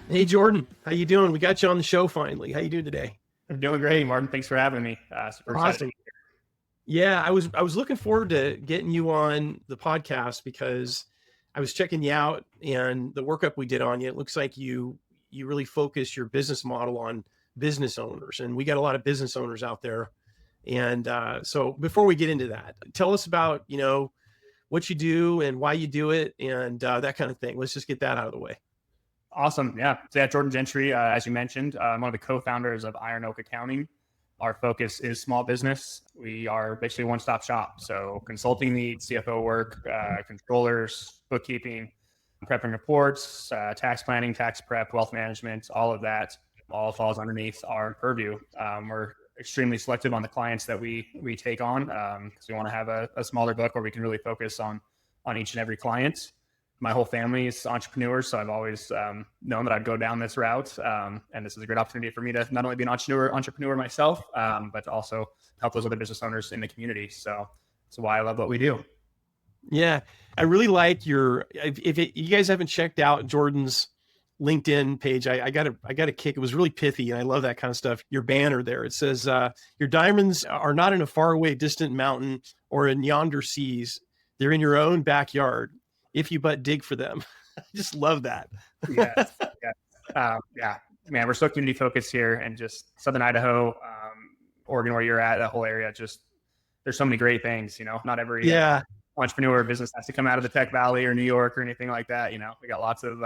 Hey, Jordan, how you doing? We got you on the show finally. How you doing today? I'm doing great, Martin. Thanks for having me. Super excited. Awesome. Yeah, I was looking forward to getting you on the podcast because I was checking you out and the workup we did on you. It looks like you really focus your business model on business owners, and we got a lot of business owners out there. And so before we get into that, tell us about what you do and why you do it and that kind of thing. Let's just get that out of the way. Awesome. Yeah. So yeah, Jordan Gentry, as you mentioned, I'm one of the co-founders of Iron Oak Accounting. Our focus is small business. We are basically a one-stop shop. So consulting needs, CFO work, controllers, bookkeeping, prepping reports, tax planning, tax prep, wealth management, all of that all falls underneath our purview. We're extremely selective on the clients that we take on because we want to have a smaller book where we can really focus on each and every client. My whole family is entrepreneurs, so I've always known that I'd go down this route. And this is a great opportunity for me to not only be an entrepreneur myself, but to also help those other business owners in the community. So that's why I love what we do. Yeah, I really like you guys haven't checked out Jordan's LinkedIn page, I got a kick. It was really pithy, and I love that kind of stuff. Your banner there, it says, your diamonds are not in a faraway distant mountain or in yonder seas. They're in your own backyard, if you but dig for them. I just love that. Yes. Yeah, man, we're so community focused here, and just Southern Idaho, Oregon, where you're at, that whole area, just there's so many great things, not every entrepreneur business has to come out of the Tech Valley or New York or anything like that. We got lots of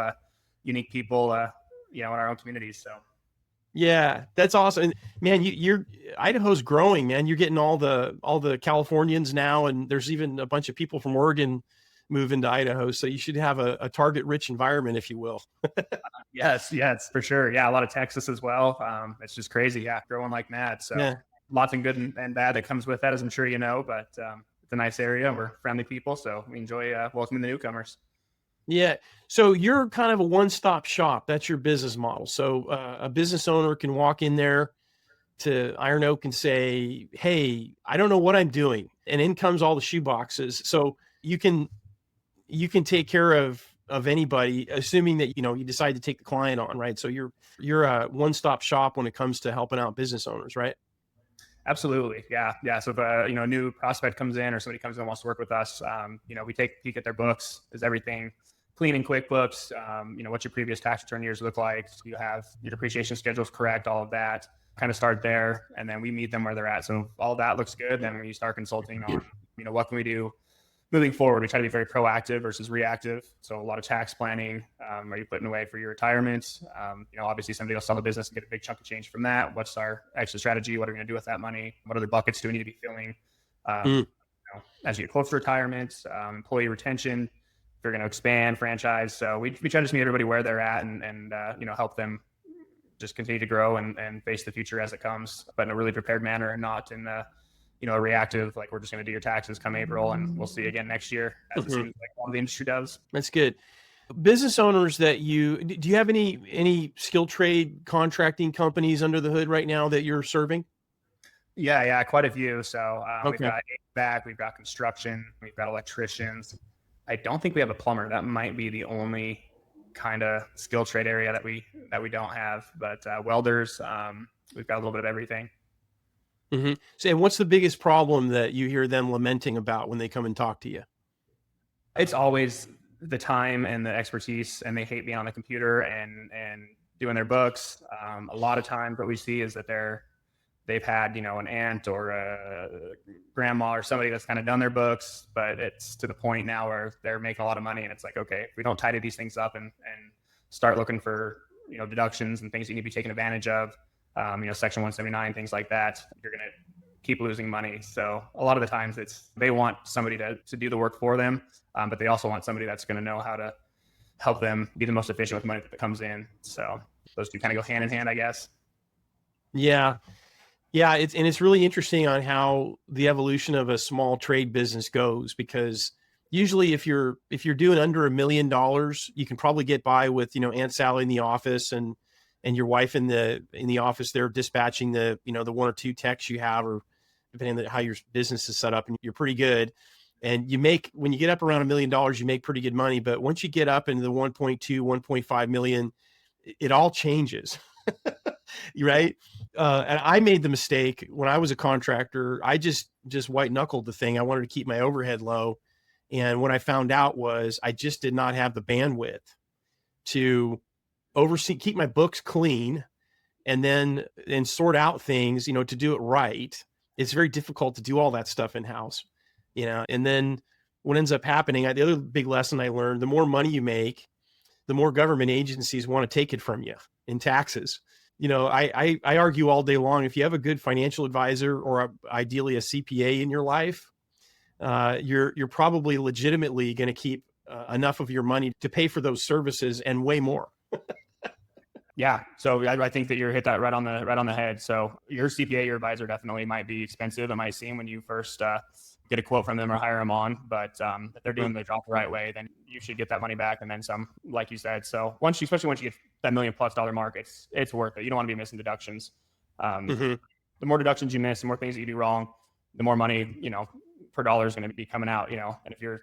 unique people, in our own communities. So. Yeah, that's awesome. And man, you're Idaho's growing, man. You're getting all the Californians now, and there's even a bunch of people from Oregon moving to Idaho. So you should have a target rich environment, if you will. Yes, for sure. Yeah. A lot of Texas as well. It's just crazy. Yeah. Growing like mad. So lots of good and bad that comes with that, as I'm sure you know, but it's a nice area. We're friendly people. So we enjoy welcoming the newcomers. Yeah. So you're kind of a one-stop shop. That's your business model. So a business owner can walk in there to Iron Oak and say, hey, I don't know what I'm doing. And in comes all the shoe boxes. So you can take care of anybody, assuming that, you decide to take the client on, right? So you're a one-stop shop when it comes to helping out business owners, right? Absolutely. Yeah. So if a new prospect comes in or somebody comes in and wants to work with us, we take a peek at their books. Is everything clean in QuickBooks? What's your previous tax return years look like? Do you have your depreciation schedules correct? All of that, kind of start there. And then we meet them where they're at. So if all of that looks good, then we start consulting on, what can we do moving forward. We try to be very proactive versus reactive. So a lot of tax planning. Are you putting away for your retirement? Obviously somebody will sell the business and get a big chunk of change from that. What's our exit strategy? What are we going to do with that money? What other buckets do we need to be filling? As you get closer to retirement, employee retention, if you're going to expand, franchise. So we try to just meet everybody where they're at and help them just continue to grow and face the future as it comes, but in a really prepared manner and not in a reactive, like we're just going to do your taxes come April and we'll see you again next year, as it seems like all the industry does. That's good. Business owners do you have any skilled trade contracting companies under the hood right now that you're serving? Yeah, quite a few. So we've got HVAC, we've got construction, we've got electricians. I don't think we have a plumber. That might be the only kind of skill trade area that we don't have, but welders, we've got a little bit of everything. Mm-hmm. So, and what's the biggest problem that you hear them lamenting about when they come and talk to you? It's always the time and the expertise, and they hate being on the computer and doing their books. A lot of times what we see is that they've had, an aunt or a grandma or somebody that's kind of done their books, but it's to the point now where they're making a lot of money. And it's like, okay, if we don't tidy these things up and start looking for, deductions and things that you need to be taken advantage of, Section 179, things like that, you're going to keep losing money. So a lot of the times they want somebody to do the work for them, but they also want somebody that's going to know how to help them be the most efficient with money that comes in. So those two kind of go hand in hand, I guess. Yeah. It's really interesting on how the evolution of a small trade business goes, because usually if you're doing under $1 million, you can probably get by with, Aunt Sally in the office and your wife in the office there dispatching the, the one or two techs you have, or depending on how your business is set up, and you're pretty good. And when you get up around $1 million, you make pretty good money. But once you get up into the 1.2, 1.5 million, it all changes. Right. And I made the mistake when I was a contractor. I just white knuckled the thing. I wanted to keep my overhead low. And what I found out was I just did not have the bandwidth to keep my books clean and sort out things, to do it right. It's very difficult to do all that stuff in house, and then what ends up happening, the other big lesson I learned, the more money you make, the more government agencies want to take it from you in taxes. I argue all day long, if you have a good financial advisor or ideally a CPA in your life, you're probably legitimately going to keep enough of your money to pay for those services and way more. Yeah. So I think that you hit that right on the head. So your CPA, your advisor definitely might be expensive. It might seem when you first get a quote from them or hire them on, but if they're doing the job the right way, then you should get that money back and then some, like you said. So especially once you get that $1 million+ mark, it's worth it. You don't want to be missing deductions. The more deductions you miss, the more things that you do wrong, the more money, per dollar is going to be coming out, and if you're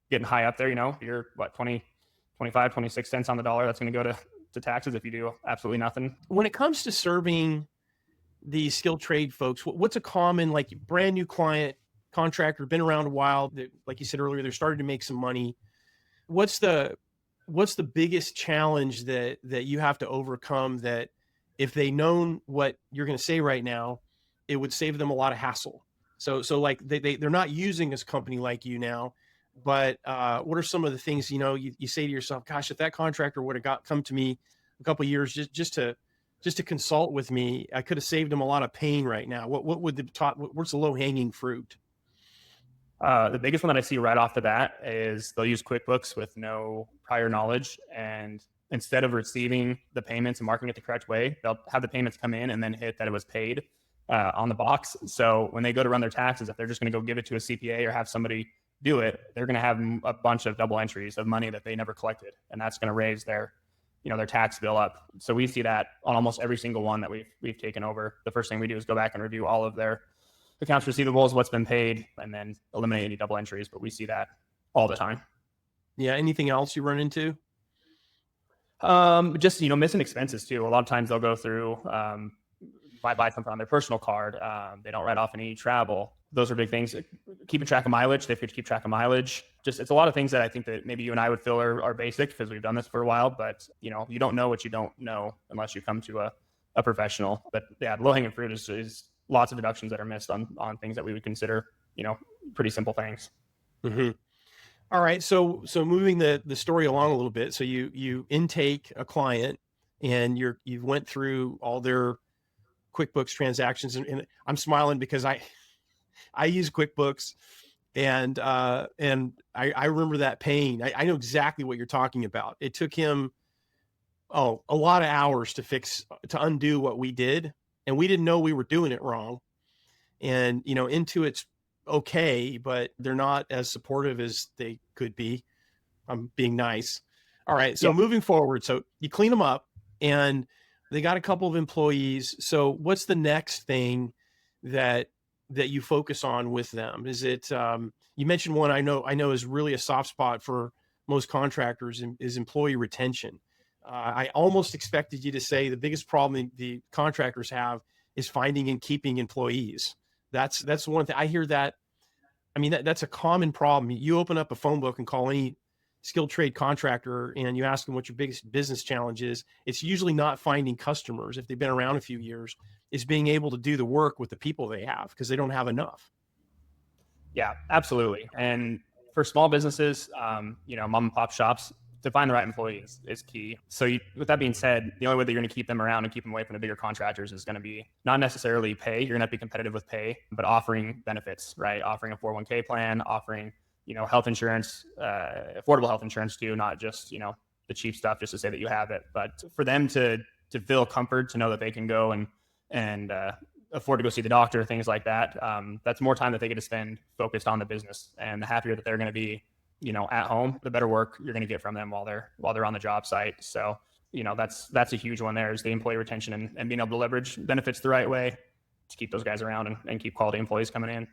getting high up there, you're 20, 25, 26 cents on the dollar, that's going to go to taxes if you do absolutely nothing. When it comes to serving the skilled trade folks, what's a common, like, brand new client, contractor, been around a while, that, like you said earlier, they're starting to make some money. What's the biggest challenge that you have to overcome, that if they known what you're going to say right now, it would save them a lot of hassle? So like they're not using this company like you now, but what are some of the things, you say to yourself, gosh, if that contractor would have come to me a couple of years just to consult with me, I could have saved them a lot of pain right now. What's the low hanging fruit? The biggest one that I see right off the bat is they'll use QuickBooks with no prior knowledge, and instead of receiving the payments and marking it the correct way, they'll have the payments come in and then hit that it was paid on the box. So when they go to run their taxes, if they're just going to go give it to a CPA or have somebody do it, they're going to have a bunch of double entries of money that they never collected, and that's going to raise their tax bill up. So we see that on almost every single one that we've taken over. The first thing we do is go back and review all of their accounts receivables, what's been paid, and then eliminate any double entries. But we see that all the time. Yeah. Anything else you run into? Just, missing expenses too. A lot of times they'll go through, buy something on their personal card. They don't write off any travel. Those are big things. Keeping track of mileage. They have to keep track of mileage. It's a lot of things that I think that maybe you and I would feel are basic because we've done this for a while, but you don't know what you don't know unless you come to a professional. But yeah, low hanging fruit is lots of deductions that are missed on things that we would consider, pretty simple things. Mm-hmm. All right. So moving the story along a little bit. So you intake a client and you've went through all their QuickBooks transactions, and I'm smiling because I use QuickBooks, and I remember that pain. I know exactly what you're talking about. It took him a lot of hours to undo what we did, and we didn't know we were doing it wrong. And Intuit's okay, but they're not as supportive as they could be. I'm being nice. All right. So moving forward, so you clean them up, and they got a couple of employees. So what's the next thing that you focus on with them? Is it, you mentioned one I know is really a soft spot for most contractors, is employee retention. I almost expected you to say the biggest problem the contractors have is finding and keeping employees. That's one thing I hear that. I mean, that's a common problem. You open up a phone book and call any skilled trade contractor and you ask them what your biggest business challenge is. It's usually not finding customers if they've been around a few years. It's being able to do the work with the people they have because they don't have enough. Yeah, absolutely. And for small businesses, mom and pop shops, to find the right employees is key. So with that being said, the only way that you're going to keep them around and keep them away from the bigger contractors is going to be not necessarily pay. You're going to have to be competitive with pay, but offering benefits, right? Offering a 401k plan, offering, health insurance, affordable health insurance too, not just, the cheap stuff just to say that you have it, but for them to feel comfort, to know that they can go and afford to go see the doctor, things like that. That's more time that they get to spend focused on the business, and the happier that they're going to be, at home, the better work you're going to get from them while they're on the job site. So, that's a huge one there, is the employee retention and being able to leverage benefits the right way to keep those guys around and keep quality employees coming in.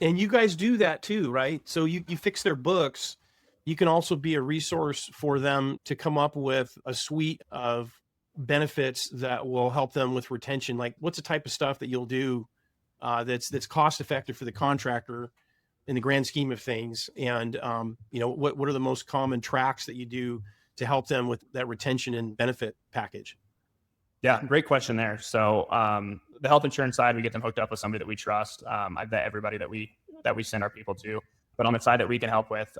And you guys do that too, right? So you fix their books. You can also be a resource for them to come up with a suite of benefits that will help them with retention. Like, what's the type of stuff that you'll do that's cost effective for the contractor in the grand scheme of things? And what are the most common tracks that you do to help them with that retention and benefit package? Yeah, great question there. So the health insurance side, we get them hooked up with somebody that we trust. I vet everybody that we send our people to. But on the side that we can help with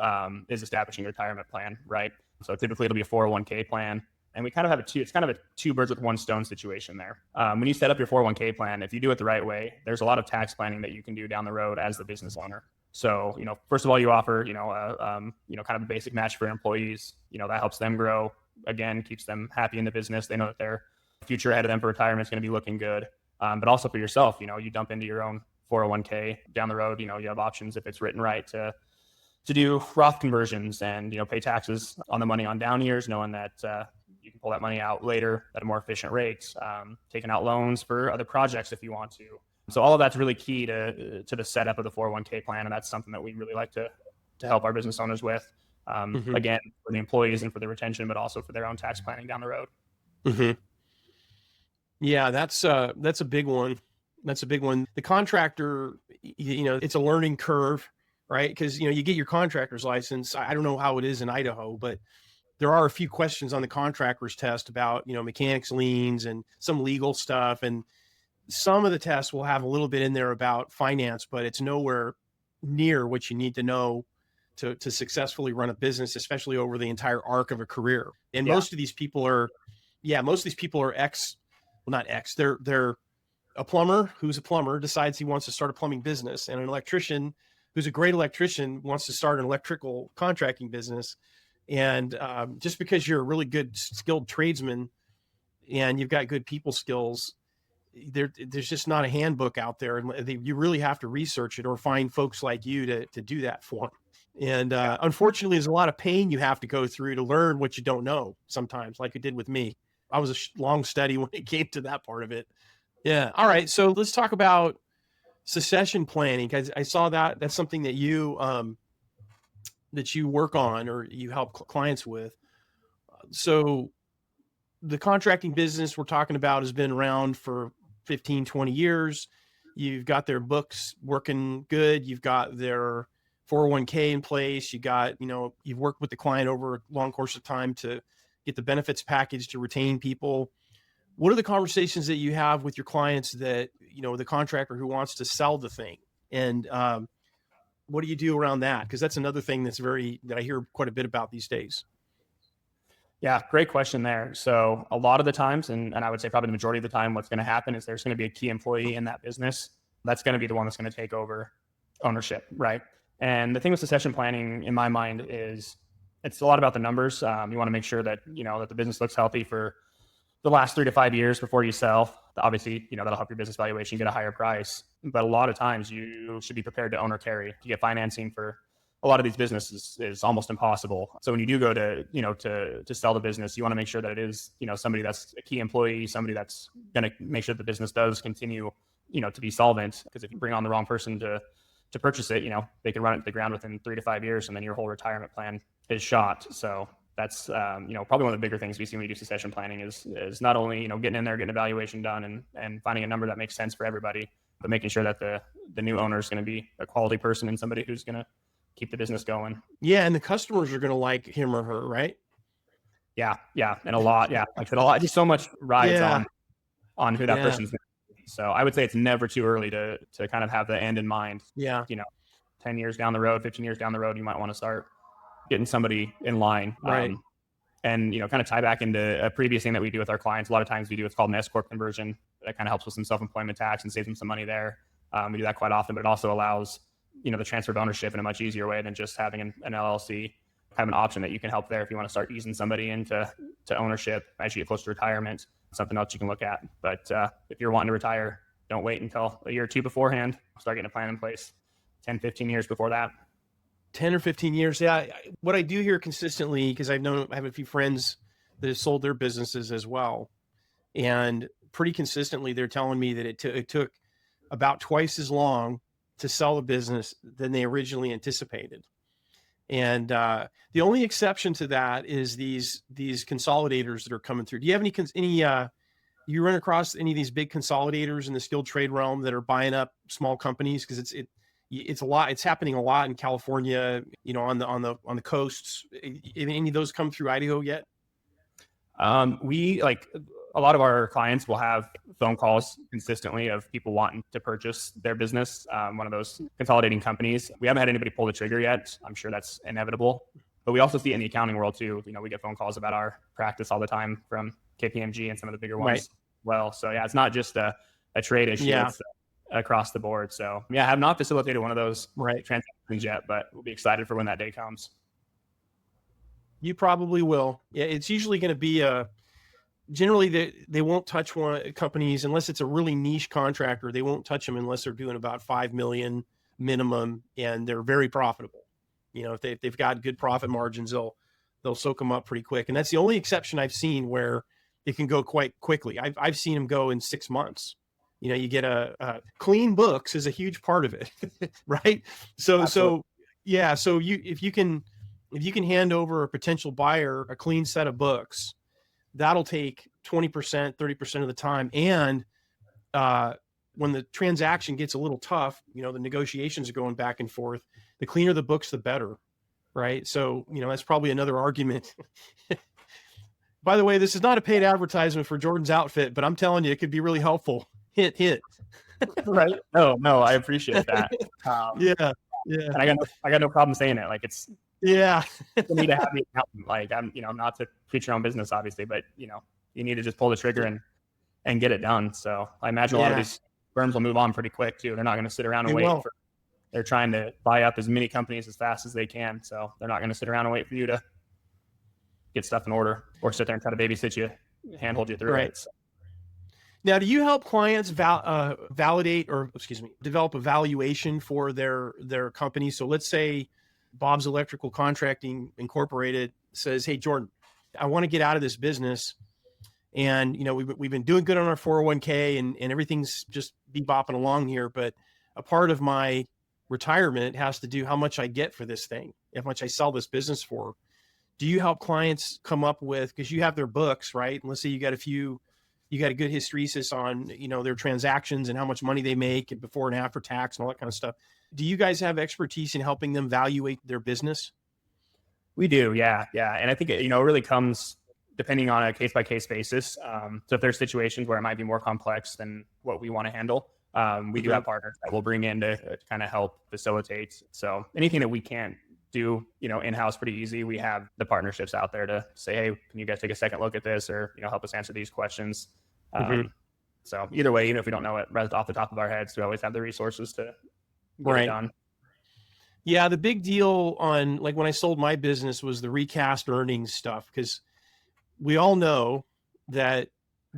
is establishing a retirement plan, right? So typically it'll be a 401k plan. And we kind of have it's kind of a two birds with one stone situation there. When you set up your 401k plan, if you do it the right way, there's a lot of tax planning that you can do down the road as the business owner. So, first of all, you offer, kind of a basic match for employees. That helps them grow. Again, keeps them happy in the business. They know that their future ahead of them for retirement is going to be looking good. But also for yourself, you dump into your own 401k down the road. You have options if it's written right to do Roth conversions and, pay taxes on the money on down years, knowing that you can pull that money out later at a more efficient rate, taking out loans for other projects if you want to. So all of that's really key to the setup of the 401k plan. And that's something that we really like to help our business owners with, again, for the employees and for the retention, but also for their own tax planning down the road. Mm-hmm. Yeah, that's a big one. That's a big one. The contractor, it's a learning curve, right? Because, you get your contractor's license. I don't know how it is in Idaho, but there are a few questions on the contractor's test about, mechanics liens and some legal stuff. And some of the tests will have a little bit in there about finance, but it's nowhere near what you need to know to successfully run a business, especially over the entire arc of a career. And most of these people are they're a plumber who's a plumber decides he wants to start a plumbing business, and an electrician who's a great electrician wants to start an electrical contracting business. And just because you're a really good skilled tradesman and you've got good people skills, there's just not a handbook out there, and you really have to research it or find folks like you to do that for them. And unfortunately, there's a lot of pain you have to go through to learn what you don't know sometimes, like it did with me. I was a long study when it came to that part of it. Yeah. All right. So let's talk about succession planning, because I saw that's something that you work on or you help clients with. So the contracting business we're talking about has been around for 15, 20 years. You've got their books working good. You've got their 401k in place. You've worked with the client over a long course of time to get the benefits package to retain people. What are the conversations that you have with your clients that, the contractor who wants to sell the thing? And what do you do around that? Because that's another thing that I hear quite a bit about these days. Yeah, great question there. So a lot of the times, and I would say probably the majority of the time, what's going to happen is there's going to be a key employee in that business. That's going to be the one that's going to take over ownership, right? And the thing with succession planning, in my mind, is it's a lot about the numbers. You want to make sure that, that the business looks healthy for the last 3 to 5 years before you sell. Obviously, that'll help your business valuation, get a higher price. But a lot of times you should be prepared to own or carry. To get financing for a lot of these businesses is almost impossible. So when you do go to, to sell the business, you want to make sure that it is, somebody that's a key employee, somebody that's going to make sure the business does continue, to be solvent. Because if you bring on the wrong person to purchase it, they can run it to the ground within 3 to 5 years, and then your whole retirement plan is shot. So that's, probably one of the bigger things we see when we do succession planning is not only, getting in there, getting evaluation done and finding a number that makes sense for everybody, but making sure that the new owner is going to be a quality person and somebody who's going to keep the business going. Yeah. And the customers are going to like him or her, right? Yeah. Yeah. And a lot. Yeah. Like I said, a lot, just so much rides on who that person's going to be. So I would say it's never too early to kind of have the end in mind. Yeah. 10 years down the road, 15 years down the road, you might want to start getting somebody in line. Right. And, kind of tie back into a previous thing that we do with our clients. A lot of times we do what's called an S Corp conversion. That kind of helps with some self-employment tax and saves them some money there. We do that quite often, but it also allows, the transfer of ownership in a much easier way than just having an LLC. Have an option that you can help there if you want to start easing somebody into ownership as you get close to retirement. Something else you can look at. But if you're wanting to retire, don't wait until a year or two beforehand. Start getting a plan in place 10, 15 years before that. 10 or 15 years. Yeah. What I do hear consistently, because I have a few friends that have sold their businesses as well. And pretty consistently, they're telling me that it took about twice as long to sell the business than they originally anticipated. And the only exception to that is these consolidators that are coming through. Do you have any you run across any of these big consolidators in the skilled trade realm that are buying up small companies? Because it's a lot. It's happening a lot in California, on the coasts. Any of those come through Idaho yet? We like a lot of our clients will have phone calls consistently of people wanting to purchase their business, one of those consolidating companies. We haven't had anybody pull the trigger yet. I'm sure that's inevitable, but we also see it in the accounting world too. We get phone calls about our practice all the time from KPMG and some of the bigger ones. Right. Well, so yeah, it's not just a trade issue. Yeah. It's across the board. So yeah, I have not facilitated one of those Right. transactions yet, but we'll be excited for when that day comes. You probably will. Yeah, it's usually going to be generally they won't touch companies unless it's a really niche contractor. They won't touch them unless they're doing about 5 million minimum and they're very profitable. If they've got good profit margins, they'll soak them up pretty quick. And that's the only exception I've seen where it can go quite quickly. I've seen them go in 6 months. You get a clean books is a huge part of it, right? So yeah. So if you can hand over a potential buyer a clean set of books, that'll take 20%, 30% of the time. And when the transaction gets a little tough, the negotiations are going back and forth. The cleaner the books, the better, right? So, that's probably another argument. By the way, this is not a paid advertisement for Jordan's outfit, but I'm telling you, it could be really helpful. Hit. Right? No, I appreciate that. Yeah. And I got no problem saying it. Like it's. Yeah. You need to have the accountant. Like I'm not to preach your own business, obviously, but you need to just pull the trigger and get it done. So I imagine a lot of these firms will move on pretty quick too. They're not going to sit around and wait. They're trying to buy up as many companies as fast as they can. So they're not going to sit around and wait for you to get stuff in order or sit there and try to babysit you, handhold you through it. So. Now, do you help clients validate or develop a valuation for their company? So let's say Bob's Electrical Contracting Incorporated says, "Hey, Jordan, I want to get out of this business. And, we've been doing good on our 401k and everything's just bebopping along here. But a part of my retirement has to do how much I get for this thing, how much I sell this business for." Do you help clients come up with, because you have their books, right? And let's say you got a good hysteresis on, their transactions and how much money they make and before and after tax and all that kind of stuff. Do you guys have expertise in helping them evaluate their business? We do. Yeah. And I think it really comes depending on a case-by-case basis. So if there's situations where it might be more complex than what we want to handle, we do have partners that we'll bring in to kind of help facilitate. So anything that we can't do, in-house pretty easy, we have the partnerships out there to say, "Hey, can you guys take a second look at this or, help us answer these questions?" So either way, even if we don't know it right off the top of our heads, we always have the resources to get it done. Yeah. The big deal on like when I sold my business was the recast earnings stuff, because we all know that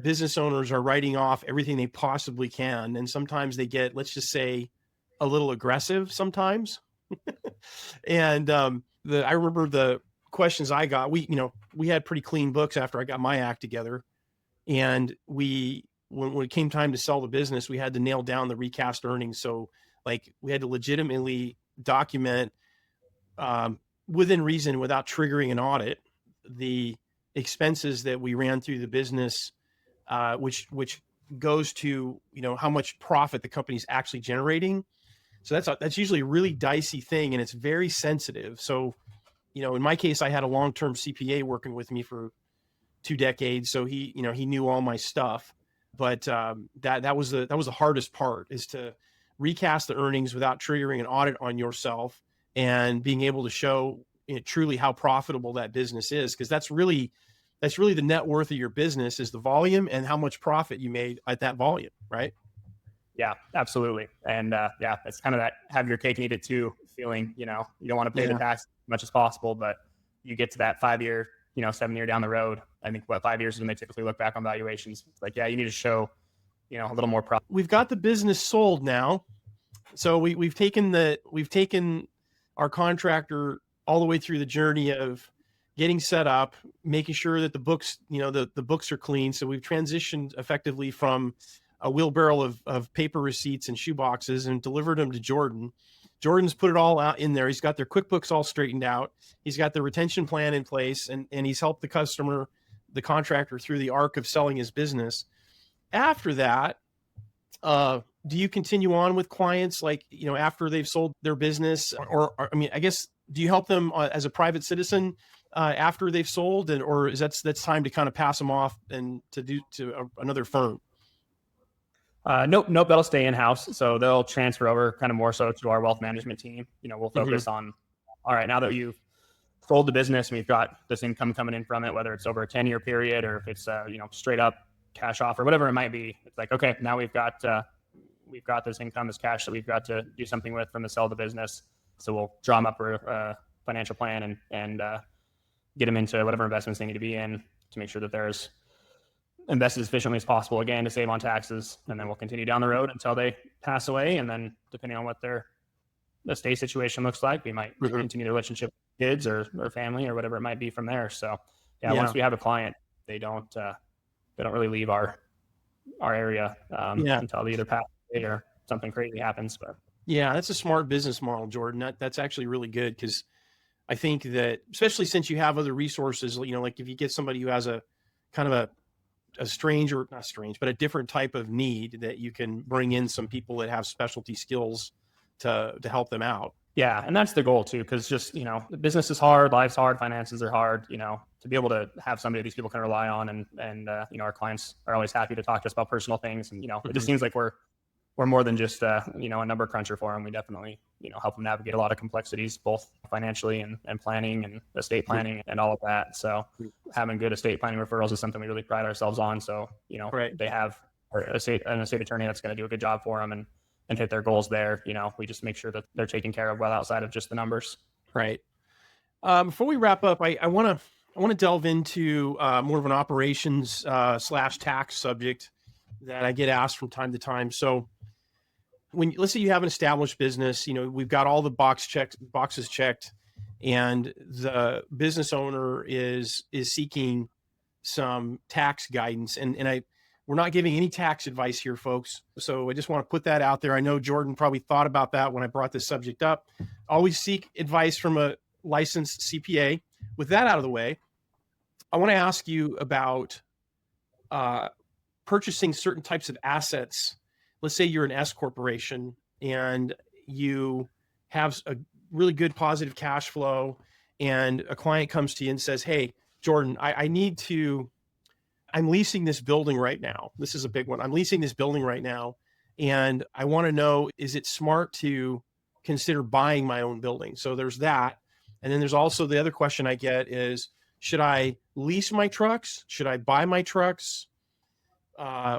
business owners are writing off everything they possibly can. And sometimes they get, let's just say, a little aggressive sometimes. And I remember the questions I got. We had pretty clean books after I got my act together. And when it came time to sell the business, we had to nail down the recast earnings. So like we had to legitimately document within reason, without triggering an audit, the expenses that we ran through the business, which goes to, how much profit the company's actually generating. So that's usually a really dicey thing, and it's very sensitive. So, in my case, I had a long-term CPA working with me for 2 decades. So he knew all my stuff, but that was the hardest part, is to recast the earnings without triggering an audit on yourself and being able to show truly how profitable that business is. Cause that's really the net worth of your business, is the volume and how much profit you made at that volume. Right. Yeah, absolutely. And it's kind of that have your cake and eat it too feeling. You don't want to pay the tax as much as possible, but you get to that 5-year, 7-year down the road. I think 5 years is when they typically look back on valuations. It's like, you need to show, a little more profit. We've got the business sold now. So we've taken our contractor all the way through the journey of getting set up, making sure that the books, the books are clean. So we've transitioned effectively from a wheelbarrow of paper receipts and shoe boxes and delivered them to Jordan. Jordan's put it all out in there. He's got their QuickBooks all straightened out. He's got the retention plan in place, and he's helped the customer, the contractor, through the arc of selling his business. After that, do you continue on with clients like, after they've sold their business, or I mean, I guess, do you help them as a private citizen after they've sold, or is that's time to kind of pass them off and to another firm? Nope. That'll stay in house. So they'll transfer over kind of more so to our wealth management team. We'll focus on, all right, now that you've sold the business and we've got this income coming in from it, whether it's over a 10-year period or if it's, straight up cash off or whatever it might be. It's like, okay, now we've got this income, this cash that we've got to do something with from the sale of the business. So we'll draw them up for a financial plan and get them into whatever investments they need to be in to make sure that there's invested as efficiently as possible, again, to save on taxes. And then we'll continue down the road until they pass away. And then depending on what their estate situation looks like, we might continue the relationship with kids or family or whatever it might be from there. So once we have a client, they don't really leave our area until they either pass away or something crazy happens. But yeah, that's a smart business model, Jordan. That's actually really good, because I think that, especially since you have other resources, like if you get somebody who has a kind of a strange, or not strange, but a different type of need, that you can bring in some people that have specialty skills to help them out. Yeah. And that's the goal too. Cause just, the business is hard, life's hard, finances are hard, to be able to have somebody these people can rely on. And our clients are always happy to talk to us about personal things. And, it just seems like we're more than just, a number cruncher for them. We definitely, help them navigate a lot of complexities, both financially and planning and estate planning and all of that. So having good estate planning referrals is something we really pride ourselves on. So, they have an estate attorney that's going to do a good job for them and hit their goals there. We just make sure that they're taken care of well outside of just the numbers. Right. Before we wrap up, I want to delve into more of an operations / tax subject that I get asked from time to time. So let's say you have an established business, we've got all the boxes checked, and the business owner is seeking some tax guidance. And we're not giving any tax advice here, folks. So I just want to put that out there. I know Jordan probably thought about that when I brought this subject up. Always seek advice from a licensed CPA. With that out of the way, I want to ask you about purchasing certain types of assets. Let's say you're an S corporation and you have a really good positive cash flow, and a client comes to you and says, hey, Jordan, I'm leasing this building right now. This is a big one. I'm leasing this building right now, and I want to know, is it smart to consider buying my own building? So there's that. And then there's also the other question I get is, should I lease my trucks? Should I buy my trucks?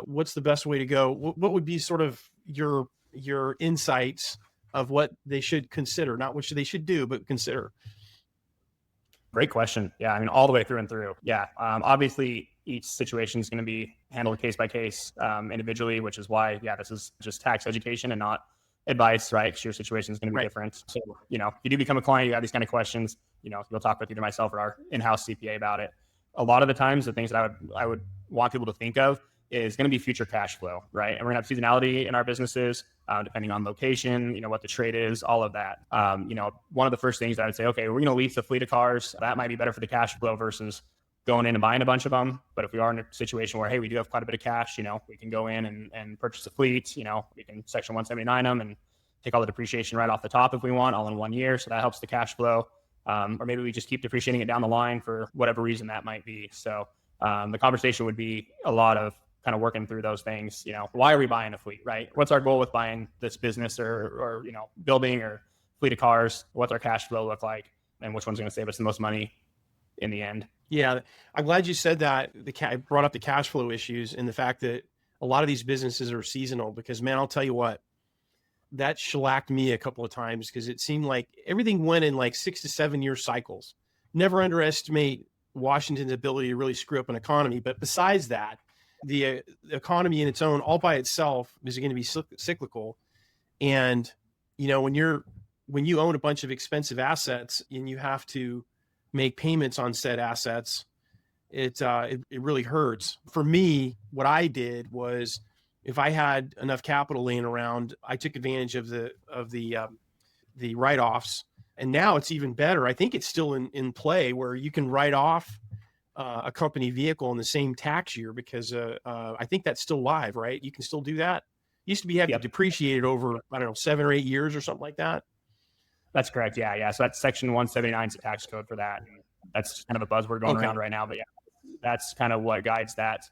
What's the best way to go? What would be sort of your insights of what they should consider, not what they should do, but consider? Great question. Yeah. I mean, all the way through and through. Yeah. Obviously each situation is going to be handled case by case, individually, which is why, this is just tax education and not advice, right? Because your situation is going to be different. So, if you do become a client, you have these kind of questions, you'll talk with either myself or our in-house CPA about it. A lot of the times, the things that I would want people to think of is going to be future cash flow, right? And we're going to have seasonality in our businesses, depending on location, what the trade is, all of that. One of the first things I would say, okay, we're going to lease a fleet of cars. That might be better for the cash flow versus going in and buying a bunch of them. But if we are in a situation where, hey, we do have quite a bit of cash, we can go in and purchase a fleet, we can Section 179 them and take all the depreciation right off the top if we want, all in 1 year. So that helps the cash flow. Or maybe we just keep depreciating it down the line for whatever reason that might be. So the conversation would be a lot of kind of working through those things. Why are we buying a fleet, right? What's our goal with buying this business or building or fleet of cars? What's our cash flow look like? And which one's going to save us the most money in the end? Yeah, I'm glad you said that. I brought up the cash flow issues and the fact that a lot of these businesses are seasonal, because, man, I'll tell you what, that shellacked me a couple of times, because it seemed like everything went in like 6 to 7 year cycles. Never underestimate Washington's ability to really screw up an economy. But besides that, the economy in its own, all by itself, is going to be cyclical. And, when you own a bunch of expensive assets and you have to make payments on said assets, it really hurts. For me, what I did was, if I had enough capital laying around, I took advantage of the write-offs, and now it's even better. I think it's still in play where you can write off a company vehicle in the same tax year because I think that's still live, right? You can still do that. Used to be have to depreciate it over, I don't know, 7 or 8 years or something like that. That's correct. Yeah. So that's section 179 is the tax code for that. And that's kind of a buzzword going around right now, but yeah, that's kind of what guides that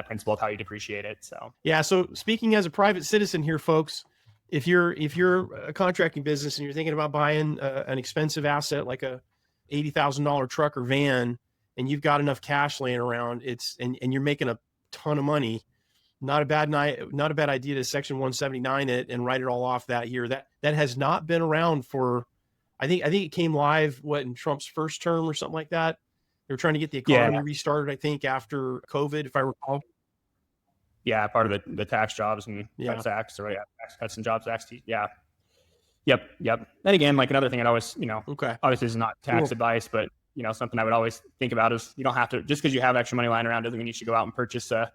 principle of how you depreciate it. So yeah. So speaking as a private citizen here, folks, if you're a contracting business and you're thinking about buying an expensive asset like a $80,000 truck or van, and you've got enough cash laying around, and you're making a ton of money, not a bad idea to section 179 it and write it all off that year. That has not been around for, I think it came live in Trump's first term or something like that. They were trying to get the economy restarted, I think, after COVID, if I recall. Yeah, part of the Tax Jobs and Cuts Act, or Tax Cuts and Jobs Act. Yeah. Yep. And again, like another thing I'd always, obviously this is not tax advice, but something I would always think about is you don't have to, just because you have extra money lying around doesn't mean you should go out and purchase a,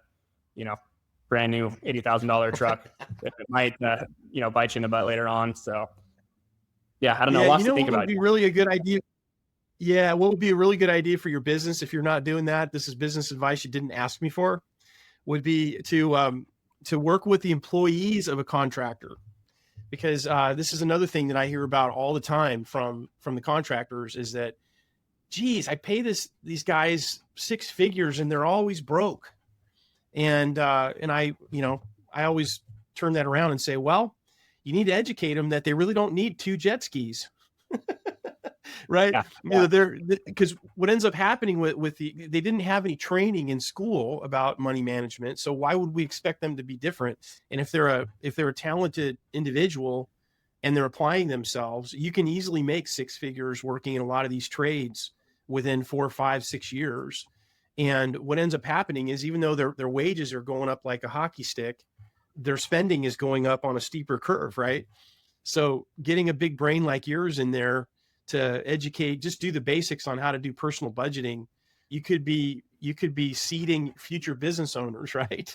brand new $80,000 truck. It might, bite you in the butt later on. So yeah, I don't know. Lots to think about. Would be really a good idea. Yeah. What would be a really good idea for your business if you're not doing that? This is business advice you didn't ask me for. Would be to work with the employees of a contractor, because this is another thing that I hear about all the time from the contractors is that, geez, I pay these guys 6 figures and they're always broke, and I always turn that around and say, well, you need to educate them that they really don't need 2 jet skis. Right. Because what ends up happening they didn't have any training in school about money management. So why would we expect them to be different? And if they're a talented individual and they're applying themselves, you can easily make 6 figures working in a lot of these trades within 4, 5, 6 years. And what ends up happening is, even though their wages are going up like a hockey stick, their spending is going up on a steeper curve. Right. So getting a big brain like yours in there to educate, just do the basics on how to do personal budgeting, you could be seeding future business owners, right?